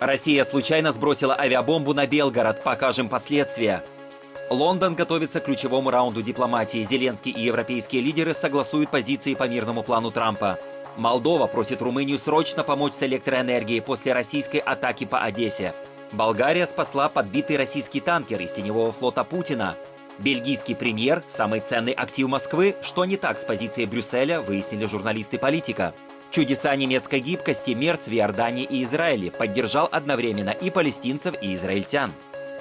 Россия случайно сбросила авиабомбу на Белгород. Покажем последствия. Лондон готовится к ключевому раунду дипломатии. Зеленский и европейские лидеры согласуют позиции по мирному плану Трампа. Молдова просит Румынию срочно помочь с электроэнергией после российской атаки по Одессе. Болгария спасла подбитый российский танкер из теневого флота Путина. Бельгийский премьер – самый ценный актив Москвы. Что не так с позицией Брюсселя, выяснили журналисты «Политика». Чудеса немецкой гибкости Мерц в Иордании и Израиле поддержал одновременно и палестинцев, и израильтян.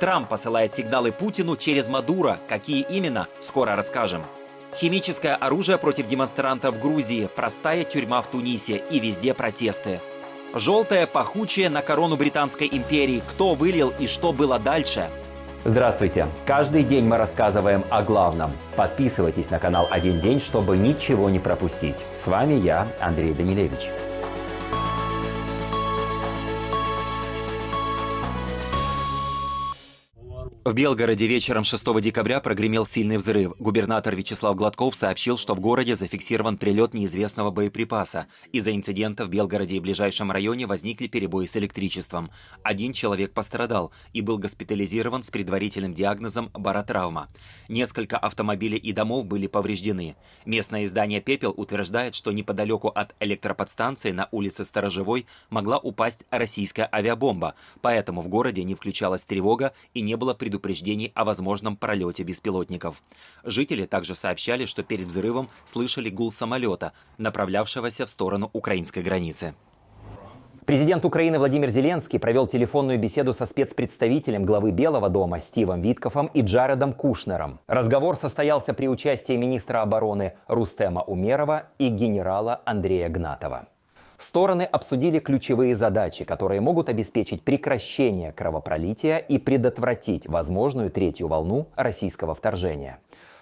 Трамп посылает сигналы Путину через Мадуро. Какие именно, скоро расскажем. Химическое оружие против демонстрантов в Грузии, простая тюрьма в Тунисе и везде протесты. Желтое пахучее на корону Британской империи. Кто вылил и что было дальше? Здравствуйте! Каждый день мы рассказываем о главном. Подписывайтесь на канал «Один день», чтобы ничего не пропустить. С вами я, Андрей Данилевич. В Белгороде вечером 6 декабря прогремел сильный взрыв. Губернатор Вячеслав Гладков сообщил, что в городе зафиксирован прилет неизвестного боеприпаса. Из-за инцидента в Белгороде и ближайшем районе возникли перебои с электричеством. Один человек пострадал и был госпитализирован с предварительным диагнозом баротравма. Несколько автомобилей и домов были повреждены. Местное издание «Пепел» утверждает, что неподалеку от электроподстанции на улице Сторожевой могла упасть российская авиабомба, поэтому в городе не включалась тревога и не было предупреждений о возможном пролете беспилотников. Жители также сообщали, что перед взрывом слышали гул самолета, направлявшегося в сторону украинской границы. Президент Украины Владимир Зеленский провел телефонную беседу со спецпредставителем главы Белого дома Стивом Виткофом и Джаредом Кушнером. Разговор состоялся при участии министра обороны Рустема Умерова и генерала Андрея Гнатова. Стороны обсудили ключевые задачи, которые могут обеспечить прекращение кровопролития и предотвратить возможную третью волну российского вторжения.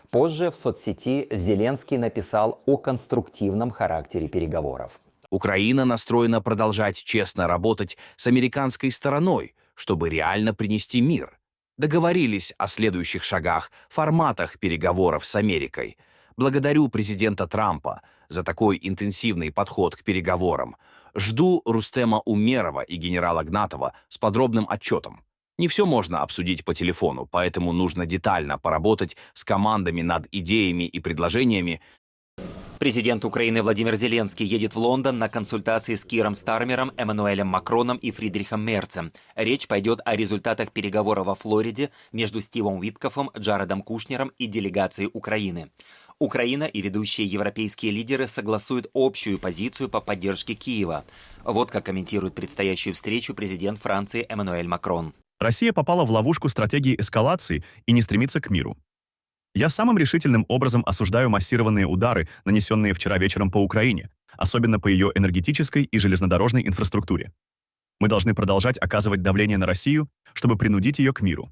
Позже в соцсети Зеленский написал о конструктивном характере переговоров. Украина настроена продолжать честно работать с американской стороной, чтобы реально принести мир. Договорились о следующих шагах, форматах переговоров с Америкой. Благодарю президента Трампа за такой интенсивный подход к переговорам. Жду Рустема Умерова и генерала Гнатова с подробным отчетом. Не все можно обсудить по телефону, поэтому нужно детально поработать с командами над идеями и предложениями. Президент Украины Владимир Зеленский едет в Лондон на консультации с Киром Стармером, Эммануэлем Макроном и Фридрихом Мерцем. Речь пойдет о результатах переговоров во Флориде между Стивом Виткофом, Джаредом Кушнером и делегацией Украины. Украина и ведущие европейские лидеры согласуют общую позицию по поддержке Киева. Вот как комментирует предстоящую встречу президент Франции Эммануэль Макрон. Россия попала в ловушку стратегии эскалации и не стремится к миру. Я самым решительным образом осуждаю массированные удары, нанесенные вчера вечером по Украине, особенно по ее энергетической и железнодорожной инфраструктуре. Мы должны продолжать оказывать давление на Россию, чтобы принудить ее к миру.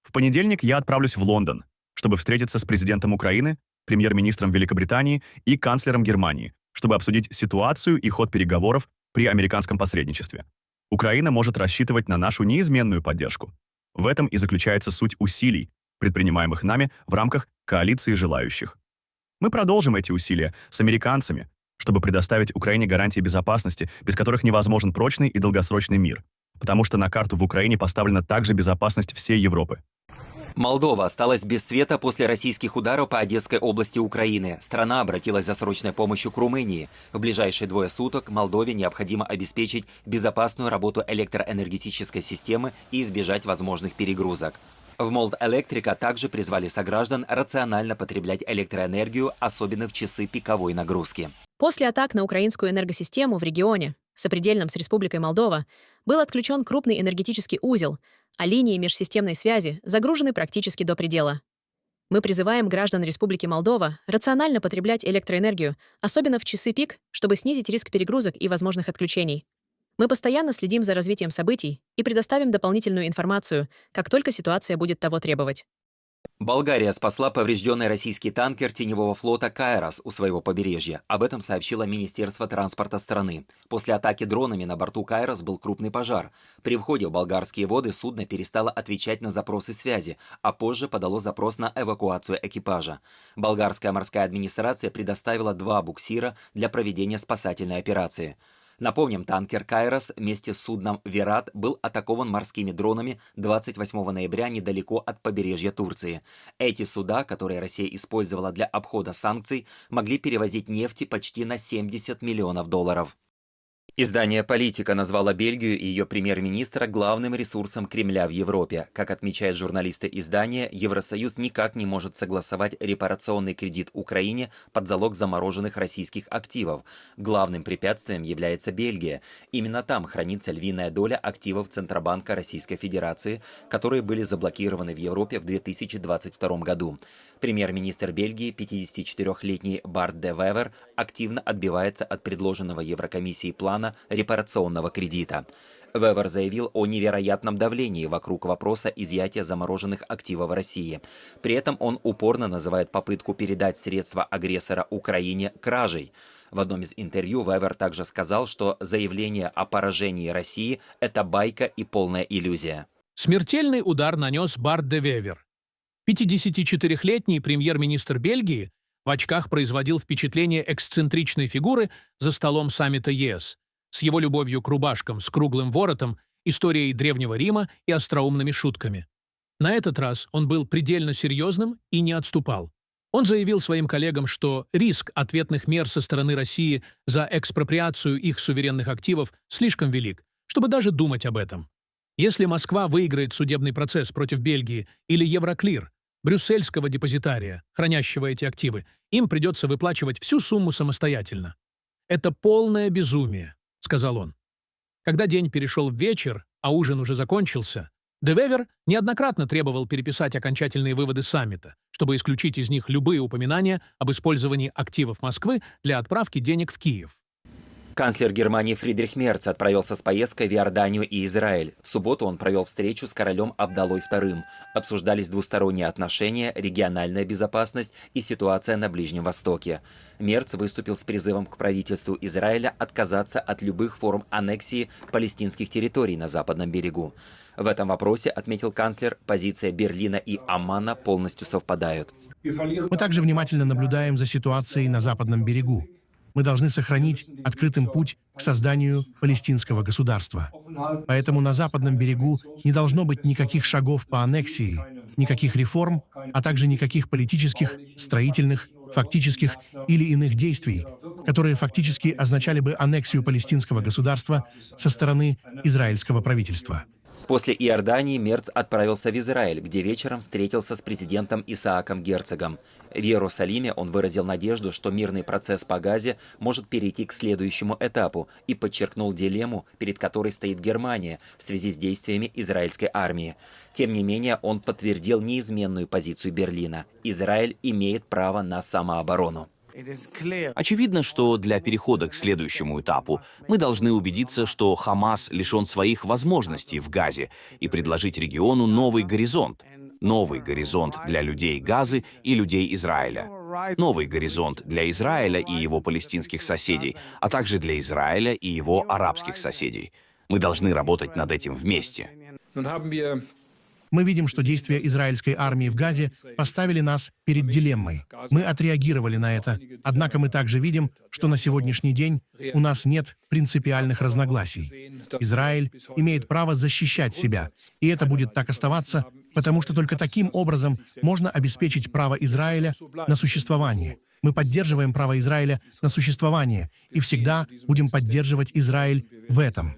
В понедельник я отправлюсь в Лондон, чтобы встретиться с президентом Украины, премьер-министром Великобритании и канцлером Германии, чтобы обсудить ситуацию и ход переговоров при американском посредничестве. Украина может рассчитывать на нашу неизменную поддержку. В этом и заключается суть усилий, предпринимаемых нами в рамках коалиции желающих. Мы продолжим эти усилия с американцами, чтобы предоставить Украине гарантии безопасности, без которых невозможен прочный и долгосрочный мир, потому что на карту в Украине поставлена также безопасность всей Европы. Молдова осталась без света после российских ударов по Одесской области Украины. Страна обратилась за срочной помощью к Румынии. В ближайшие 2 суток Молдове необходимо обеспечить безопасную работу электроэнергетической системы и избежать возможных перегрузок. В Молдэлектрика также призвали сограждан рационально потреблять электроэнергию, особенно в часы пиковой нагрузки. После атак на украинскую энергосистему в регионе, сопредельном с Республикой Молдова, был отключен крупный энергетический узел, а линии межсистемной связи загружены практически до предела. Мы призываем граждан Республики Молдова рационально потреблять электроэнергию, особенно в часы пик, чтобы снизить риск перегрузок и возможных отключений. Мы постоянно следим за развитием событий и предоставим дополнительную информацию, как только ситуация будет того требовать. Болгария спасла поврежденный российский танкер теневого флота «Кайрос» у своего побережья. Об этом сообщило Министерство транспорта страны. После атаки дронами на борту «Кайрос» был крупный пожар. При входе в болгарские воды судно перестало отвечать на запросы связи, а позже подало запрос на эвакуацию экипажа. Болгарская морская администрация предоставила 2 буксира для проведения спасательной операции. Напомним, танкер «Кайрос» вместе с судном «Вират» был атакован морскими дронами 28 ноября недалеко от побережья Турции. Эти суда, которые Россия использовала для обхода санкций, могли перевозить нефти почти на 70 миллионов долларов. Издание «Политика» назвало Бельгию и ее премьер-министра главным ресурсом Кремля в Европе. Как отмечают журналисты издания, Евросоюз никак не может согласовать репарационный кредит Украине под залог замороженных российских активов. Главным препятствием является Бельгия. Именно там хранится львиная доля активов Центробанка Российской Федерации, которые были заблокированы в Европе в 2022 году. Премьер-министр Бельгии, 54-летний Барт де Вевер, активно отбивается от предложенного Еврокомиссией плана репарационного кредита. Вевер заявил о невероятном давлении вокруг вопроса изъятия замороженных активов России. При этом он упорно называет попытку передать средства агрессора Украине кражей. В одном из интервью Вевер также сказал, что заявление о поражении России – это байка и полная иллюзия. Смертельный удар нанес Барт де Вевер. 54-летний премьер-министр Бельгии в очках производил впечатление эксцентричной фигуры за столом саммита ЕС, с его любовью к рубашкам с круглым воротом, историей Древнего Рима и остроумными шутками. На этот раз он был предельно серьезным и не отступал. Он заявил своим коллегам, что риск ответных мер со стороны России за экспроприацию их суверенных активов слишком велик, чтобы даже думать об этом. Если Москва выиграет судебный процесс против Бельгии или Евроклир, брюссельского депозитария, хранящего эти активы, им придется выплачивать всю сумму самостоятельно. «Это полное безумие», — сказал он. Когда день перешел в вечер, а ужин уже закончился, де Вевер неоднократно требовал переписать окончательные выводы саммита, чтобы исключить из них любые упоминания об использовании активов Москвы для отправки денег в Киев. Канцлер Германии Фридрих Мерц отправился с поездкой в Иорданию и Израиль. В субботу он провел встречу с королем Абдаллой II. Обсуждались двусторонние отношения, региональная безопасность и ситуация на Ближнем Востоке. Мерц выступил с призывом к правительству Израиля отказаться от любых форм аннексии палестинских территорий на Западном берегу. В этом вопросе, отметил канцлер, позиция Берлина и Аммана полностью совпадают. Мы также внимательно наблюдаем за ситуацией на Западном берегу. Мы должны сохранить открытым путь к созданию палестинского государства. Поэтому на Западном берегу не должно быть никаких шагов по аннексии, никаких реформ, а также никаких политических, строительных, фактических или иных действий, которые фактически означали бы аннексию палестинского государства со стороны израильского правительства. После Иордании Мерц отправился в Израиль, где вечером встретился с президентом Исааком Герцогом. В Иерусалиме он выразил надежду, что мирный процесс по Газе может перейти к следующему этапу, и подчеркнул дилемму, перед которой стоит Германия в связи с действиями израильской армии. Тем не менее, он подтвердил неизменную позицию Берлина. Израиль имеет право на самооборону. Очевидно, что для перехода к следующему этапу мы должны убедиться, что Хамас лишен своих возможностей в Газе и предложить региону новый горизонт. Новый горизонт для людей Газы и людей Израиля. Новый горизонт для Израиля и его палестинских соседей, а также для Израиля и его арабских соседей. Мы должны работать над этим вместе. Мы видим, что действия израильской армии в Газе поставили нас перед дилеммой. Мы отреагировали на это, однако мы также видим, что на сегодняшний день у нас нет принципиальных разногласий. Израиль имеет право защищать себя, и это будет так оставаться, потому что только таким образом можно обеспечить право Израиля на существование. Мы поддерживаем право Израиля на существование и всегда будем поддерживать Израиль в этом.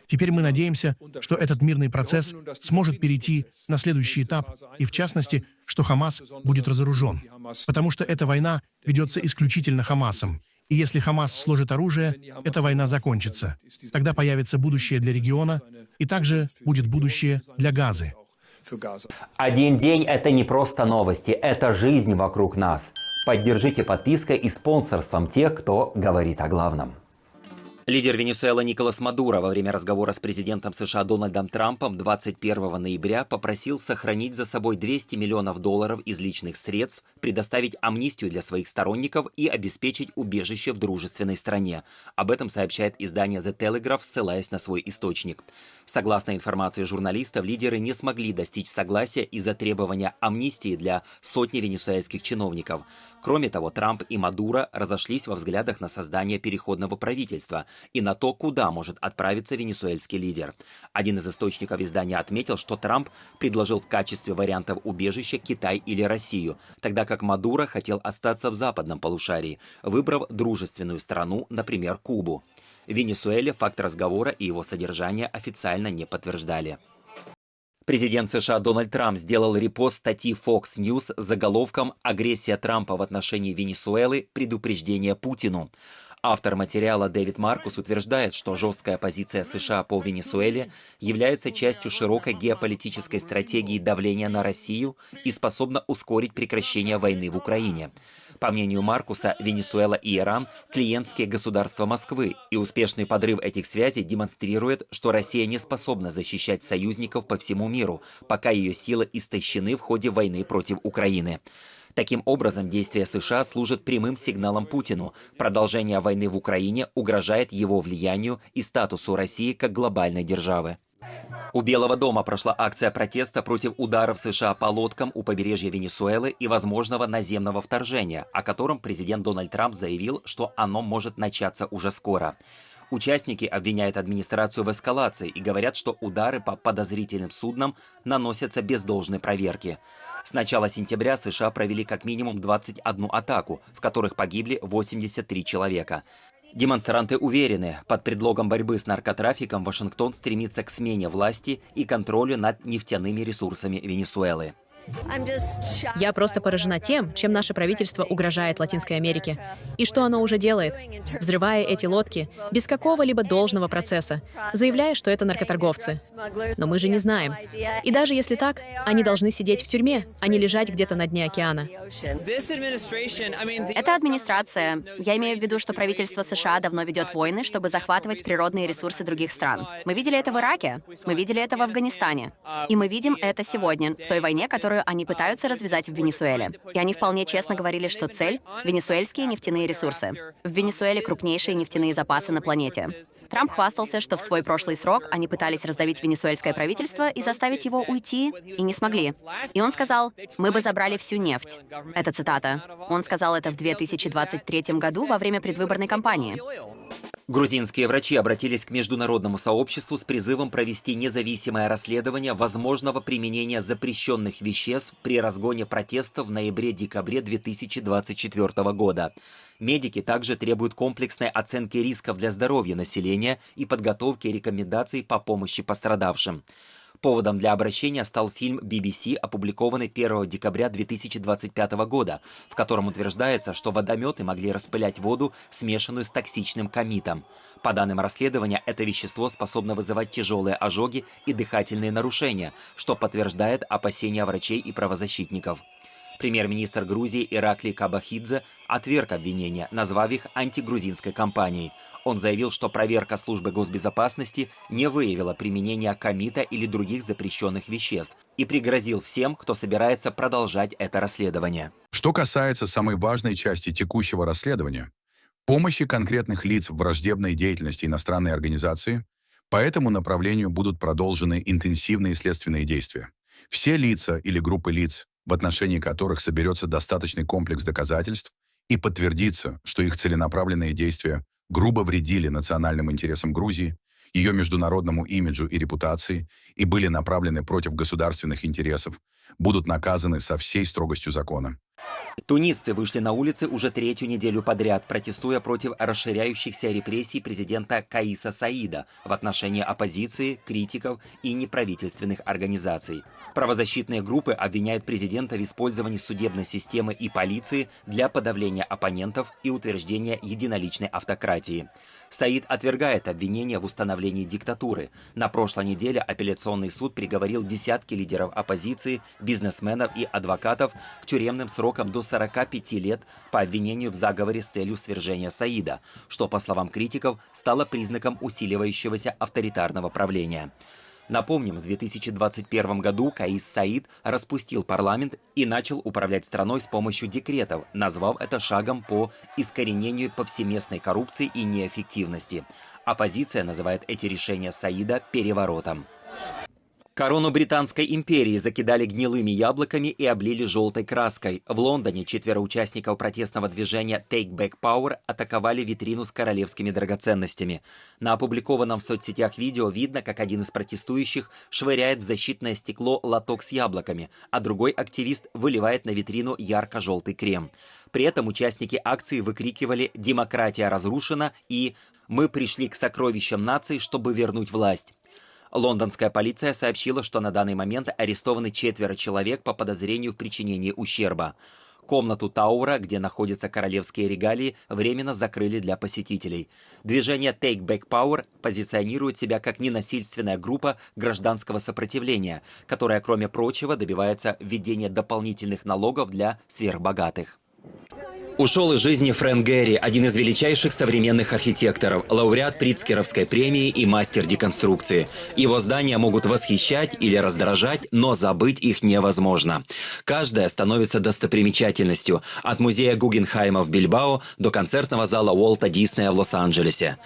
Теперь мы надеемся, что этот мирный процесс сможет перейти на следующий этап, и в частности, что Хамас будет разоружен. Потому что эта война ведется исключительно Хамасом. И если Хамас сложит оружие, эта война закончится. Тогда появится будущее для региона, и также будет будущее для Газы. Один день – это не просто новости, это жизнь вокруг нас. Поддержите подпиской и спонсорством тех, кто говорит о главном. Лидер Венесуэлы Николас Мадуро во время разговора с президентом США Дональдом Трампом 21 ноября попросил сохранить за собой $200 миллионов из личных средств, предоставить амнистию для своих сторонников и обеспечить убежище в дружественной стране. Об этом сообщает издание The Telegraph, ссылаясь на свой источник. Согласно информации журналистов, лидеры не смогли достичь согласия из-за требования амнистии для сотни венесуэльских чиновников. Кроме того, Трамп и Мадуро разошлись во взглядах на создание переходного правительства, и на то, куда может отправиться венесуэльский лидер. Один из источников издания отметил, что Трамп предложил в качестве вариантов убежища Китай или Россию, тогда как Мадуро хотел остаться в западном полушарии, выбрав дружественную страну, например, Кубу. В Венесуэле факт разговора и его содержание официально не подтверждали. Президент США Дональд Трамп сделал репост статьи Fox News с заголовком «Агрессия Трампа в отношении Венесуэлы. Предупреждение Путину». Автор материала Дэвид Маркус утверждает, что жесткая позиция США по Венесуэле является частью широкой геополитической стратегии давления на Россию и способна ускорить прекращение войны в Украине. По мнению Маркуса, Венесуэла и Иран – клиентские государства Москвы, и успешный подрыв этих связей демонстрирует, что Россия не способна защищать союзников по всему миру, пока ее силы истощены в ходе войны против Украины. Таким образом, действия США служат прямым сигналом Путину. Продолжение войны в Украине угрожает его влиянию и статусу России как глобальной державы. У Белого дома прошла акция протеста против ударов США по лодкам у побережья Венесуэлы и возможного наземного вторжения, о котором президент Дональд Трамп заявил, что оно может начаться уже скоро. Участники обвиняют администрацию в эскалации и говорят, что удары по подозрительным суднам наносятся без должной проверки. С начала сентября США провели как минимум 21 атаку, в которых погибли 83 человека. Демонстранты уверены, под предлогом борьбы с наркотрафиком Вашингтон стремится к смене власти и контролю над нефтяными ресурсами Венесуэлы. Я просто поражена тем, чем наше правительство угрожает Латинской Америке. И что оно уже делает, взрывая эти лодки без какого-либо должного процесса, заявляя, что это наркоторговцы. Но мы же не знаем. И даже если так, они должны сидеть в тюрьме, а не лежать где-то на дне океана. Эта администрация, я имею в виду, что правительство США давно ведет войны, чтобы захватывать природные ресурсы других стран. Мы видели это в Ираке, мы видели это в Афганистане. И мы видим это сегодня, в той войне, которую они пытаются развязать в Венесуэле. И они вполне честно говорили, что цель — венесуэльские нефтяные ресурсы. В Венесуэле крупнейшие нефтяные запасы на планете. Трамп хвастался, что в свой прошлый срок они пытались раздавить венесуэльское правительство и заставить его уйти, и не смогли. И он сказал: «Мы бы забрали всю нефть». Это цитата. Он сказал это в 2023 году во время предвыборной кампании. Грузинские врачи обратились к международному сообществу с призывом провести независимое расследование возможного применения запрещенных веществ при разгоне протестов в ноябре-декабре 2024 года. Медики также требуют комплексной оценки рисков для здоровья населения и подготовки рекомендаций по помощи пострадавшим. Поводом для обращения стал фильм BBC, опубликованный 1 декабря 2025 года, в котором утверждается, что водометы могли распылять воду, смешанную с токсичным камитом. По данным расследования, это вещество способно вызывать тяжелые ожоги и дыхательные нарушения, что подтверждает опасения врачей и правозащитников. Премьер-министр Грузии Ираклий Кабахидзе отверг обвинения, назвав их антигрузинской кампанией. Он заявил, что проверка службы госбезопасности не выявила применения камита или других запрещенных веществ и пригрозил всем, кто собирается продолжать это расследование. Что касается самой важной части текущего расследования – помощи конкретных лиц в враждебной деятельности иностранной организации, по этому направлению будут продолжены интенсивные следственные действия. Все лица или группы лиц, в отношении которых соберется достаточный комплекс доказательств и подтвердится, что их целенаправленные действия грубо вредили национальным интересам Грузии, ее международному имиджу и репутации и были направлены против государственных интересов, будут наказаны со всей строгостью закона. Тунисцы вышли на улицы уже третью неделю подряд, протестуя против расширяющихся репрессий президента Каиса Саида в отношении оппозиции, критиков и неправительственных организаций. Правозащитные группы обвиняют президента в использовании судебной системы и полиции для подавления оппонентов и утверждения единоличной автократии. Саид отвергает обвинения в установлении диктатуры. На прошлой неделе апелляционный суд приговорил десятки лидеров оппозиции, бизнесменов и адвокатов к тюремным срокам до 45 лет по обвинению в заговоре с целью свержения Саида, что, по словам критиков, стало признаком усиливающегося авторитарного правления. Напомним, в 2021 году Каис Саид распустил парламент и начал управлять страной с помощью декретов, назвав это шагом по искоренению повсеместной коррупции и неэффективности. Оппозиция называет эти решения Саида переворотом. Корону Британской империи закидали гнилыми яблоками и облили желтой краской. В Лондоне 4 участников протестного движения Take Back Power атаковали витрину с королевскими драгоценностями. На опубликованном в соцсетях видео видно, как один из протестующих швыряет в защитное стекло лоток с яблоками, а другой активист выливает на витрину ярко-желтый крем. При этом участники акции выкрикивали «Демократия разрушена» и «Мы пришли к сокровищам нации, чтобы вернуть власть». Лондонская полиция сообщила, что на данный момент арестованы 4 человек по подозрению в причинении ущерба. Комнату Тауэра, где находятся королевские регалии, временно закрыли для посетителей. Движение Take Back Power позиционирует себя как ненасильственная группа гражданского сопротивления, которая, кроме прочего, добивается введения дополнительных налогов для сверхбогатых. Ушел из жизни Фрэнк Гэри, один из величайших современных архитекторов, лауреат Притцкеровской премии и мастер деконструкции. Его здания могут восхищать или раздражать, но забыть их невозможно. Каждое становится достопримечательностью, от музея Гугенхайма в Бильбао до концертного зала Уолта Диснея в Лос-Анджелесе.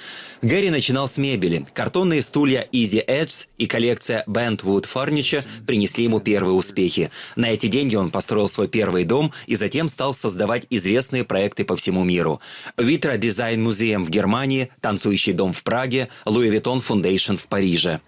Гэри начинал с мебели. Картонные стулья Easy Edge и коллекция Bentwood Furniture принесли ему первые успехи. На эти деньги он построил свой первый дом и затем стал создавать известные проекты по всему миру. Витра Дизайн Музеем в Германии, Танцующий дом в Праге, Луи Виттон Фундейшн в Париже.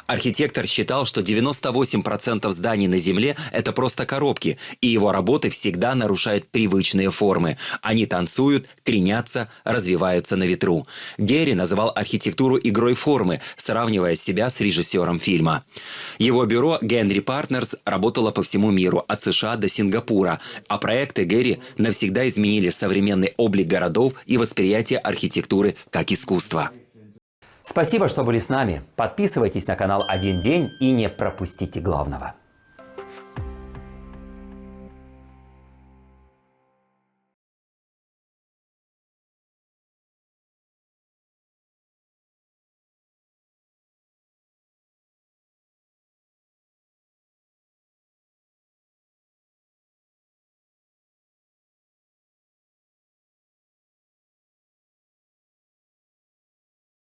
Архитектор считал, что 98% зданий на Земле – это просто коробки, и его работы всегда нарушают привычные формы. Они танцуют, кренятся, развиваются на ветру. Гэри называл архитектуру игрой формы, сравнивая себя с режиссером фильма. Его бюро Генри Партнерс работало по всему миру, от США до Сингапура, а проекты Гэри навсегда изменили современный облик городов и восприятие архитектуры как искусства. Спасибо, что были с нами. Подписывайтесь на канал «Один день» и не пропустите главного.